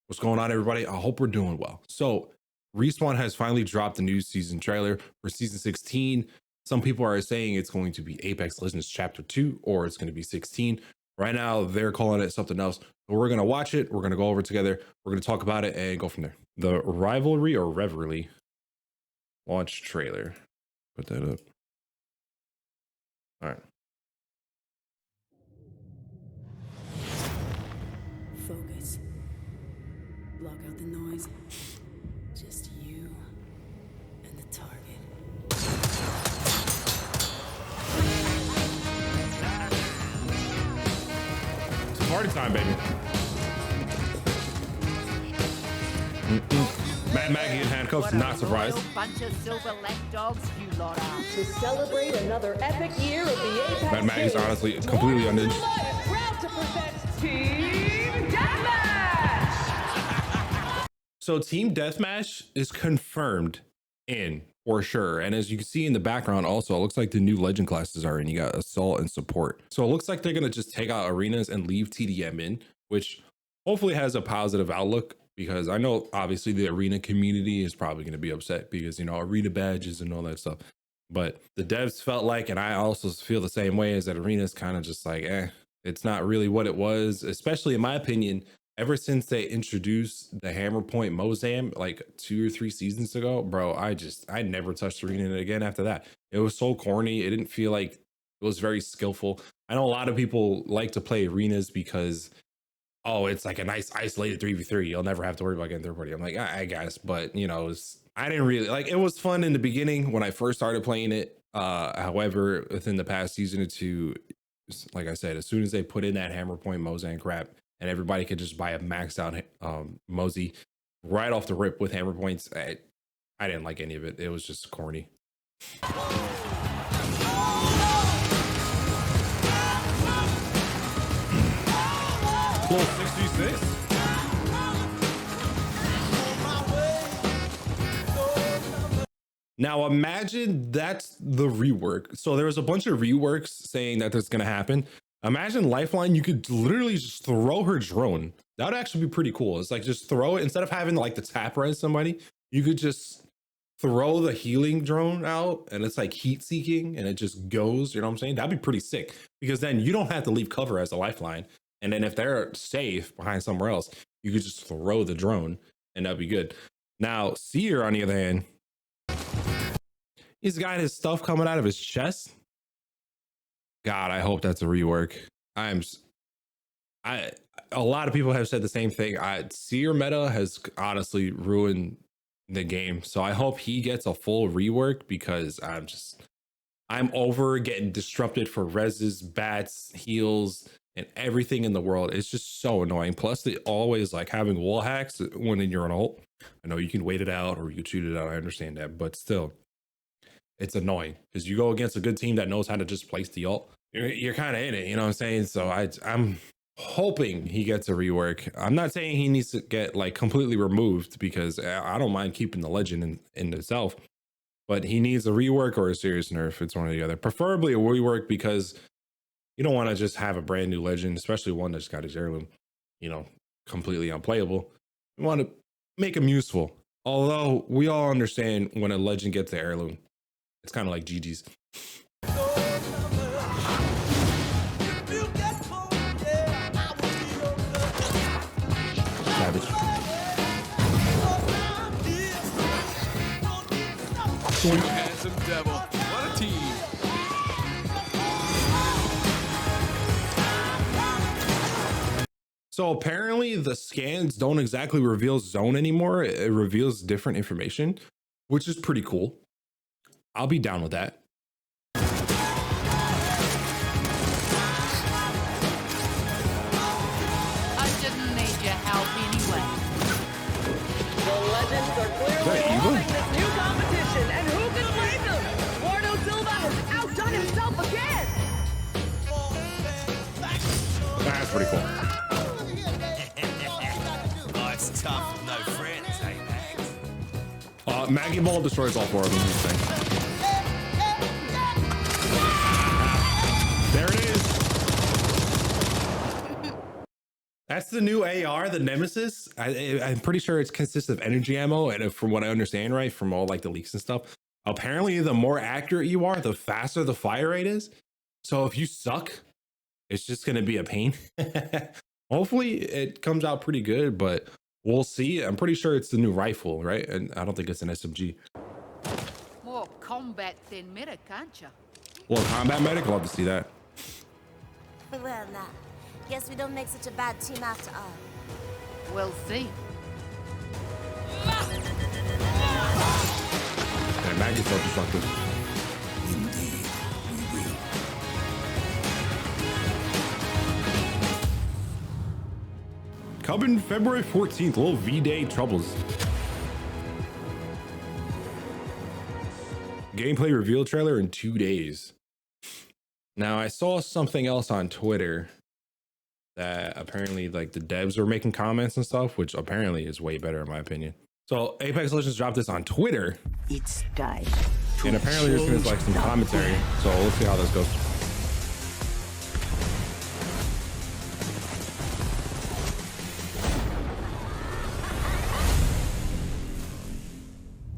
What's going on, everybody? I hope we're doing well. So, Respawn has finally dropped the new season trailer for season 16. Some people are saying it's going to be Apex Legends Chapter 2 or it's going to be 16. Right now, they're calling it something else. But we're going to watch it. We're going to go over it together. We're going to talk about it and go from there. The Rivalry or Revelry launch trailer. Put that up. All right. Focus. Block out the noise. Just you and the target. It's party time, baby. Mad Maggie in handcuffs, not surprised. Bunch of silver leg dogs, you lot are. To celebrate another epic year of the Apex Mad Maggie's Games, honestly completely unhinged. proud to present Team Deathmatch! So Team Deathmatch is confirmed in for sure. And as you can see in the background also, it looks like the new legend classes are in. You got assault and support. So it looks like they're going to just take out arenas and leave TDM in, which hopefully has a positive outlook, because I know obviously the arena community is probably going to be upset because, you know, arena badges and all that stuff. But the devs felt like, and I also feel the same way, is that arena is kind of just like, it's not really what it was, especially in my opinion. Ever since they introduced the hammer point Mozam like 2 or 3 seasons ago, bro, I never touched arena again after that. It was so corny. It didn't feel like it was very skillful. I know a lot of people like to play arenas because, oh, it's like a nice isolated 3v3. You'll never have to worry about getting third party. I'm like, I guess, but you know, I didn't really like, it was fun in the beginning when I first started playing it. However, within the past season or two, like I said, as soon as they put in that hammer point Mozam crap, and everybody could just buy a maxed out Mosey right off the rip with hammer points, I didn't like any of it. It was just corny. Full 66. Now imagine that's the rework. So there was a bunch of reworks saying that that's going to happen. Imagine Lifeline, you could literally just throw her drone. That would actually be pretty cool. It's like just throw it, instead of having like the tap res somebody, you could just throw the healing drone out and it's like heat seeking and it just goes, you know what I'm saying? That'd be pretty sick, because then you don't have to leave cover as a Lifeline. And then if they're safe behind somewhere else, you could just throw the drone and that'd be good. Now, Seer, on the other hand, he's got his stuff coming out of his chest. God, I hope that's a rework. A lot of people have said the same thing. Seer meta has honestly ruined the game. So I hope he gets a full rework, because I'm over getting disrupted for reses, bats, heals, and everything in the world. It's just so annoying. Plus, they always like having wall hacks when you're an ult. I know you can wait it out or you shoot it out. I understand that, but still, it's annoying because you go against a good team that knows how to just place the ult. You're kind of in it, you know what I'm saying? So I'm hoping he gets a rework. I'm not saying he needs to get like completely removed, because I don't mind keeping the legend in itself, but he needs a rework or a serious nerf. It's one or the other. Preferably a rework, because you don't want to just have a brand new legend, especially one that's got his heirloom, you know, completely unplayable. You want to make him useful. Although we all understand when a legend gets the heirloom, it's kind of like GG's. Savage. You handsome devil. What a team. So apparently the scans don't exactly reveal zone anymore. It reveals different information, which is pretty cool. I'll be down with that. I didn't need your help anyway. The legends are clearly loving this new competition, and who can blame them? Eduardo Silva has outdone himself again! That's pretty cool. Life's tough with no friends, eh, Max? Maggie Ball destroys all 4 of them. There it is. That's the new AR, the Nemesis. I'm pretty sure it consists of energy ammo, and from what I understand, right, from all like the leaks and stuff, apparently the more accurate you are, the faster the fire rate is. So if you suck, it's just gonna be a pain. Hopefully it comes out pretty good, but we'll see. I'm pretty sure it's the new rifle, right? And I don't think it's an SMG. More combat than meta, can't you? Well, combat medic, love to see that. Well, now, guess we don't make such a bad team after all. We'll see. And Maggie's so destructive. Coming February 14th, little V-Day troubles. Gameplay reveal trailer in 2 days. Now, I saw something else on Twitter that apparently like the devs were making comments and stuff, which apparently is way better in my opinion. So Apex Legends dropped this on Twitter. It's time. And apparently there's gonna be like some commentary. So let's see how this goes.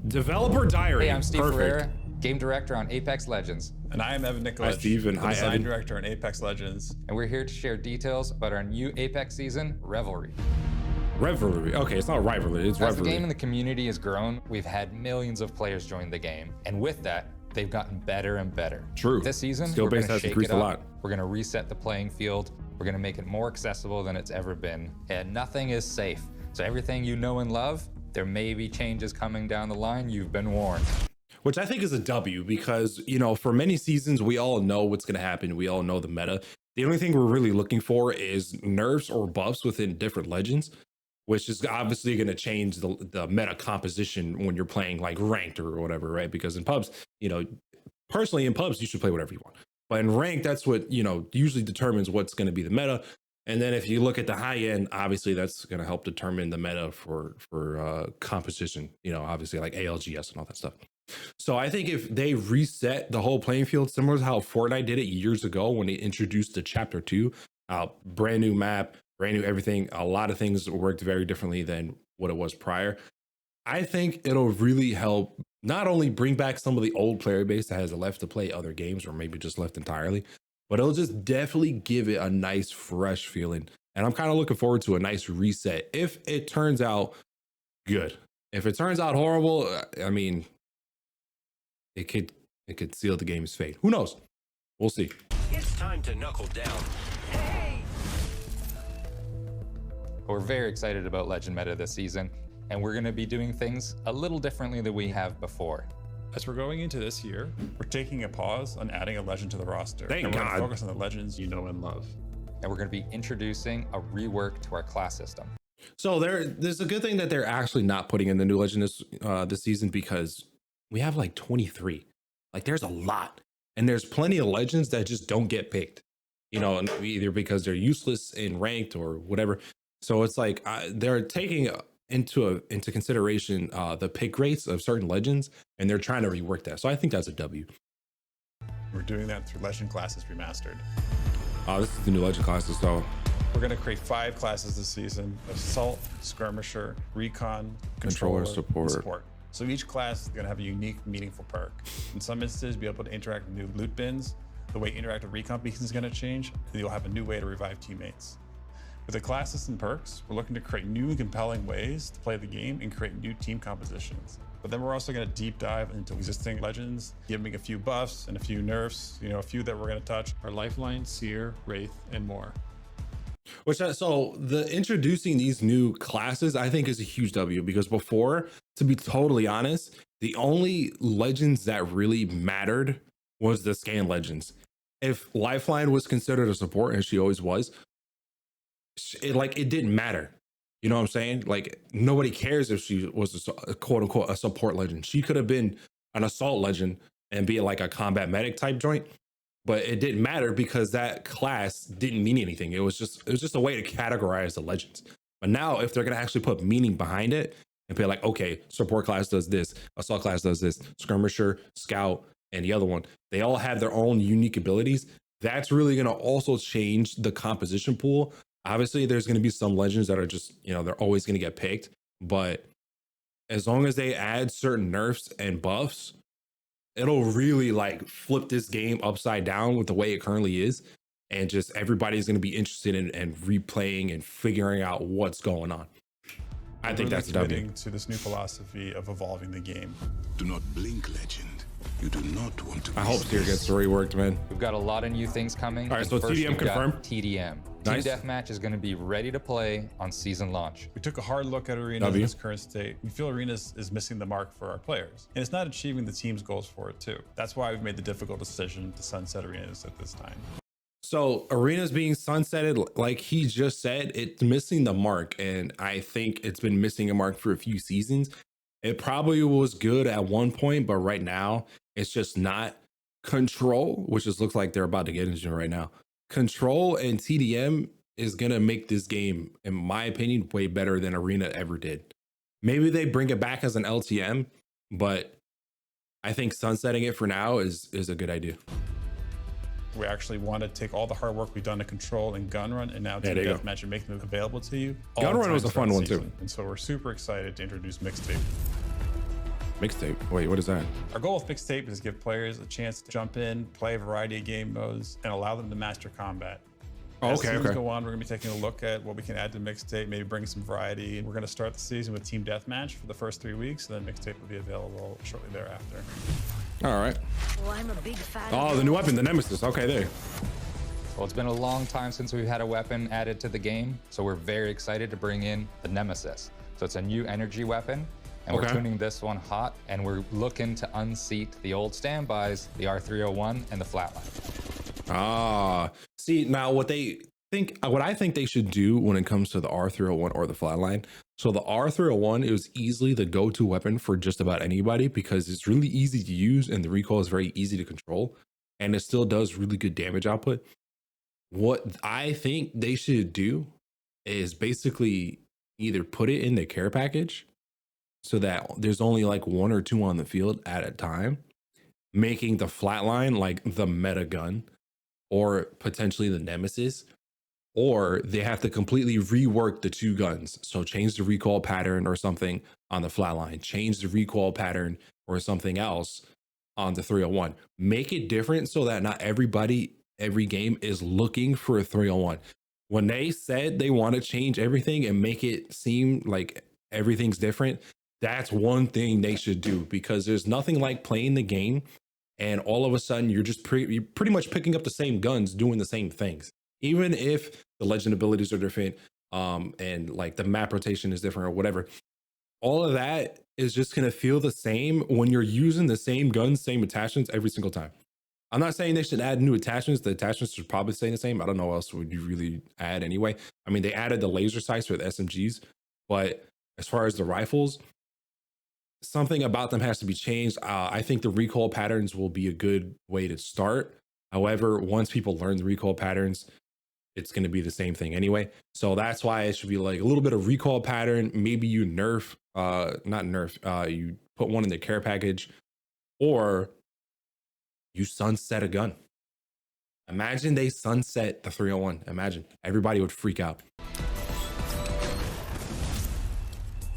Developer diary. Hey, I'm Steve Perfect. Ferreira, game director on Apex Legends. And I am Evan Nicholas, Hi, Steve, and hi, design Evan. director on Apex Legends. And we're here to share details about our new Apex season, Revelry. Revelry. Okay, it's not rivalry, it's As the Revelry. game and the community has grown, we've had millions of players join the game. And with that, they've gotten better and better. True. This season, Skill we're base going to has shake increased it a up. lot. We're going to reset the playing field. We're going to make it more accessible than it's ever been. And nothing is safe. So everything you know and love, there may be changes coming down the line. You've been warned. Which I think is a W because, you know, for many seasons, we all know what's going to happen. We all know the meta. The only thing we're really looking for is nerfs or buffs within different legends, which is obviously going to change the meta composition when you're playing like ranked or whatever, right? Because in pubs, you know, personally in pubs, you should play whatever you want. But in ranked, that's what, you know, usually determines what's going to be the meta. And then if you look at the high end, obviously that's going to help determine the meta for composition, you know, obviously like ALGS and all that stuff. So I think if they reset the whole playing field, similar to how Fortnite did it years ago when they introduced the chapter 2, brand new map, brand new everything, a lot of things worked very differently than what it was prior. I think it'll really help not only bring back some of the old player base that has left to play other games or maybe just left entirely, but it'll just definitely give it a nice fresh feeling. And I'm kind of looking forward to a nice reset if it turns out good. If it turns out horrible, I mean, it could seal the game's fate. Who knows? We'll see. It's time to knuckle down. We're very excited about Legend Meta this season, and we're going to be doing things a little differently than we have before. As we're going into this year, we're taking a pause on adding a legend to the roster. Thank and we're God. gonna focus on the legends you know and love. And we're going to be introducing a rework to our class system. So there's a good thing that they're actually not putting in the new legend this season because we have like 23. Like there's a lot, and there's plenty of legends that just don't get picked. You know, either because they're useless in ranked or whatever. So it's like they're taking into consideration the pick rates of certain legends, and they're trying to rework that. So I think that's a W. We're doing that through Legend Classes Remastered. This is the new legend classes. So We're gonna create 5 classes this season: Assault, Skirmisher, Recon, Controller, and Support. Support. So each class is gonna have a unique, meaningful perk. In some instances, be able to interact with new loot bins. The way you interact with recon beacons is gonna change, and you'll have a new way to revive teammates. With the classes and perks, we're looking to create new and compelling ways to play the game and create new team compositions. But then we're also gonna deep dive into existing legends, giving a few buffs and a few nerfs, you know, a few that we're gonna touch. Our Lifeline, Seer, Wraith, and more. So the introducing these new classes, I think, is a huge W because before, to be totally honest, the only legends that really mattered was the scan legends. If Lifeline was considered a support, and she always was, it didn't matter. You know what I'm saying? Like nobody cares if she was a quote unquote a support legend. She could have been an assault legend and be like a combat medic type joint. But it didn't matter because that class didn't mean anything. It was just a way to categorize the legends. But now if they're gonna actually put meaning behind it and be like, okay, support class does this, assault class does this, skirmisher, scout, and the other one, they all have their own unique abilities. That's really gonna also change the composition pool Obviously, there's going to be some legends that are just, they're always going to get picked. But as long as they add certain nerfs and buffs, it'll really like flip this game upside down with the way it currently is. And just everybody's going to be interested in replaying and figuring out what's going on. I think that's committing to this new philosophy of evolving the game. Do not blink, legend. You do not want to. I hope Steer gets reworked, man. We've got a lot of new things coming. All right, so TDM confirmed. TDM. Nice. Team Deathmatch is going to be ready to play on season launch. We took a hard look at Arenas in its current state. We feel Arenas is missing the mark for our players, and it's not achieving the team's goals for it too. That's why we've made the difficult decision to sunset Arenas at this time. So Arenas being sunsetted, like he just said, it's missing the mark. And I think it's been missing a mark for a few seasons. It probably was good at one point, but right now it's just not. Control, which just looks like they're about to get into right now. Control and TDM is going to make this game, in my opinion, way better than Arena ever did. Maybe they bring it back as an LTM, but I think sunsetting it for now is a good idea. We actually want to take all the hard work we've done to Control and Gun Run and now Team Deathmatch and make them available to you. Gun Run was a fun one too. And so we're super excited to introduce Mixtape. Mixtape? Wait, what is that? Our goal with Mixtape is to give players a chance to jump in, play a variety of game modes, and allow them to master combat. As seasons go on, we're going to be taking a look at what we can add to Mixtape, maybe bring some variety. And we're going to start the season with Team Deathmatch for the first 3 weeks, and then Mixtape will be available shortly thereafter. All right. Well, I'm a big fan. Oh, the new weapon, the Nemesis. Okay, there. Well, it's been a long time since we've had a weapon added to the game, so we're very excited to bring in the Nemesis. So it's a new energy weapon, and we're tuning this one hot, and we're looking to unseat the old standbys, the R301 and the Flatline. See, now what I think they should do when it comes to the R301 or the Flatline. So the R301 is easily the go-to weapon for just about anybody because it's really easy to use and the recoil is very easy to control, and it still does really good damage output. What I think they should do is basically either put it in the care package so that there's only like 1 or 2 on the field at a time, making the Flatline like the meta gun, or potentially the Nemesis, or they have to completely rework the 2 guns. So change the recoil pattern or something on the Flatline, change the recoil pattern or something else on the 301. Make it different so that not everybody, every game is looking for a 301. When they said they want to change everything and make it seem like everything's different, that's one thing they should do, because there's nothing like playing the game and all of a sudden you're just you're pretty much picking up the same guns doing the same things. Even if the legend abilities are different, and like the map rotation is different or whatever, all of that is just going to feel the same when you're using the same guns, same attachments every single time. I'm not saying they should add new attachments. The attachments should probably stay the same. I don't know what else would you really add anyway. I mean, they added the laser sights with SMGs, but as far as the rifles, something about them has to be changed. I think the recoil patterns will be a good way to start. However, once people learn the recoil patterns, it's going to be the same thing anyway. So that's why it should be like a little bit of recoil pattern. Maybe you nerf, you put one in the care package, or you sunset a gun. Imagine they sunset the 301. Imagine everybody would freak out.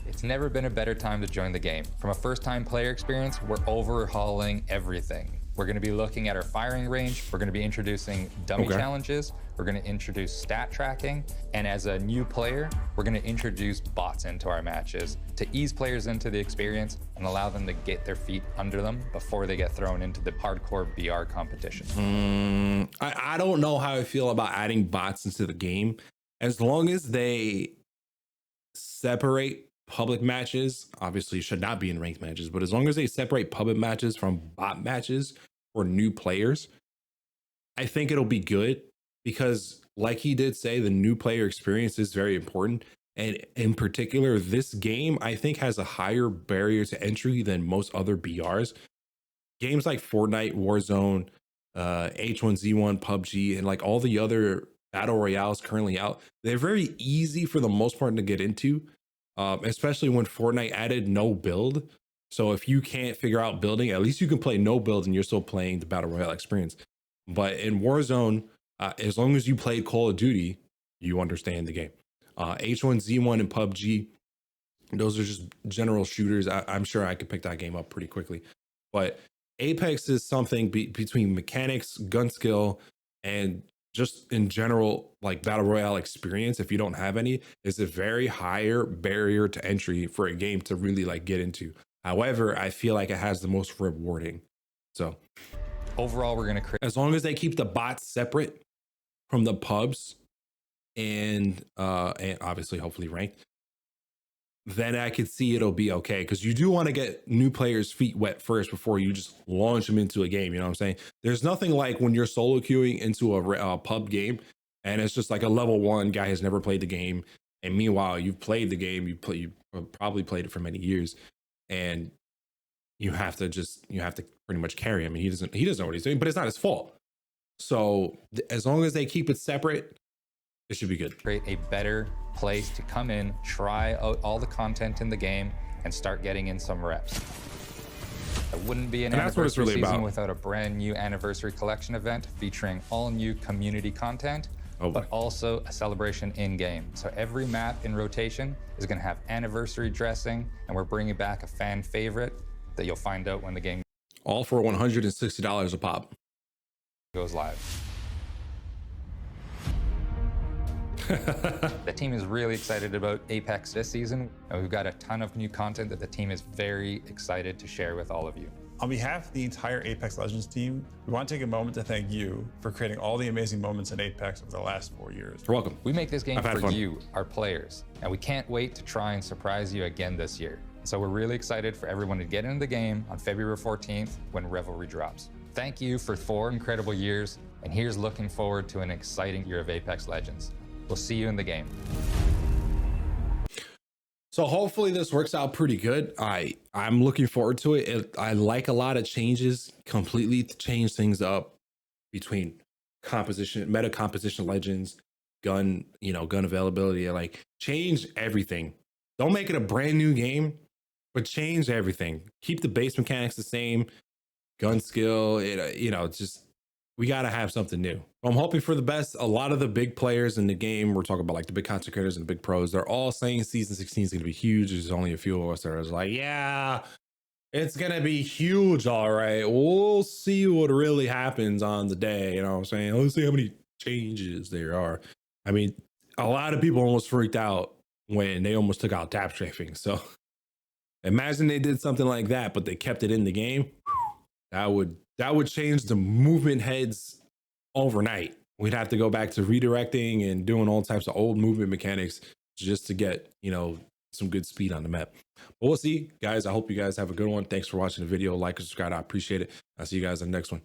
It's never been a better time to join the game. From a first-time player experience, we're overhauling everything. We're going to be looking at our firing range. We're going to be introducing dummy challenges. We're going to introduce stat tracking. And as a new player, we're going to introduce bots into our matches to ease players into the experience and allow them to get their feet under them before they get thrown into the hardcore BR competition. I don't know how I feel about adding bots into the game. As long as they separate public matches, obviously should not be in ranked matches, but as long as they separate public matches from bot matches for new players, I think it'll be good, because like he did say, the new player experience is very important. And in particular, this game, I think, has a higher barrier to entry than most other BRs. Games like Fortnite, Warzone, H1Z1, PUBG, and like all the other battle royales currently out, they're very easy for the most part to get into. Especially when Fortnite added no build. So if you can't figure out building, at least you can play no build and you're still playing the Battle Royale experience. But in Warzone, as long as you played Call of Duty, you understand the game. H1Z1 and PUBG, those are just general shooters. I'm sure I could pick that game up pretty quickly. But Apex is something between mechanics, gun skill, and just in general, like battle royale experience. If you don't have any, is a very higher barrier to entry for a game to really like get into. However, I feel like it has the most rewarding. So Overall, we're going to create, as long as they keep the bots separate from the pubs and obviously hopefully ranked, then I could see it'll be okay. Because you do want to get new players' feet wet first before you just launch them into a game. You know what I'm saying? There's nothing like when you're solo queuing into a pub game and it's just like a level 1 guy has never played the game. And meanwhile, you've played the game, you probably played it for many years, and you have to pretty much carry him. And he doesn't know what he's doing, but it's not his fault. So as long as they keep it separate, it should be good. create a better place to come in, try out all the content in the game, and start getting in some reps. It wouldn't be an And that's what it's anniversary really season about. without a brand new anniversary collection event featuring all new community content, but also a celebration in-game. So every map in rotation is going to have anniversary dressing, and we're bringing back a fan favorite that you'll find out when the game All for $160 a pop. goes live. The team is really excited about Apex this season, and we've got a ton of new content that the team is very excited to share with all of you. On behalf of the entire Apex Legends team, we want to take a moment to thank you for creating all the amazing moments in Apex over the last 4 years. You're welcome. We make this game I've had for fun. you, our players, and we can't wait to try and surprise you again this year. So we're really excited for everyone to get into the game on February 14th when Revelry drops. Thank you for 4 incredible years, and here's looking forward to an exciting year of Apex Legends. We'll see you in the game. So hopefully this works out pretty good. I'm looking forward to it. I like a lot of changes, completely to change things up between composition, meta composition legends, gun availability, like change everything. Don't make it a brand new game, but change everything. Keep the base mechanics the same, gun skill, just we got to have something new. I'm hoping for the best. A lot of the big players in the game, we're talking about like the big content creators and the big pros, they're all saying season 16 is going to be huge. There's only a few of us that are like, yeah, it's going to be huge. All right. We'll see what really happens on the day. You know what I'm saying? Let's see how many changes there are. I mean, a lot of people almost freaked out when they almost took out tap strafing. So imagine they did something like that, but they kept it in the game. That would change the movement heads overnight. We'd have to go back to redirecting and doing all types of old movement mechanics just to get, some good speed on the map. But we'll see, guys. I hope you guys have a good one. Thanks for watching the video. Like and subscribe. I appreciate it. I'll see you guys in the next one.